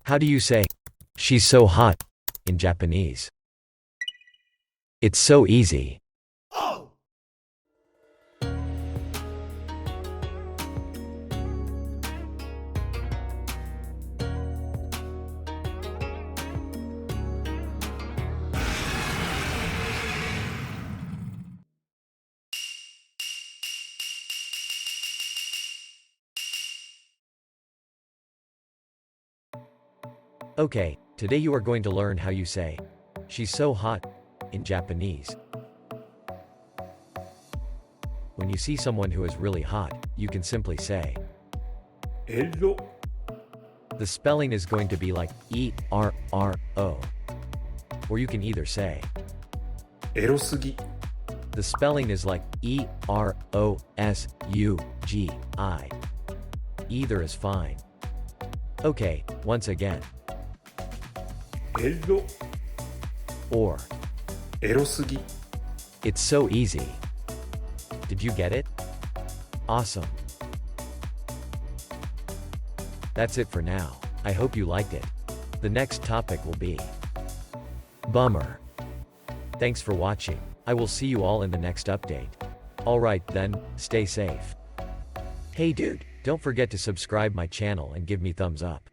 How do you say, "She's so hot," in Japanese? It's so easy. Okay, today you are going to learn how you say, "She's so hot," in Japanese. When you see someone who is really hot, you can simply say, エロ the spelling is going to be like E-R-R-O. Or you can either say, エロすぎ the spelling is like E-R-O-S-U-G-I. Either is fine. Okay, once again. エロ Or, エロすぎ it's so easy. Did you get it? Awesome. That's it for now. I hope you liked it. The next topic will be bummer. Thanks for watching. I will see you all in the next update. Alright then, stay safe. Hey dude, don't forget to subscribe my channel and give me thumbs up.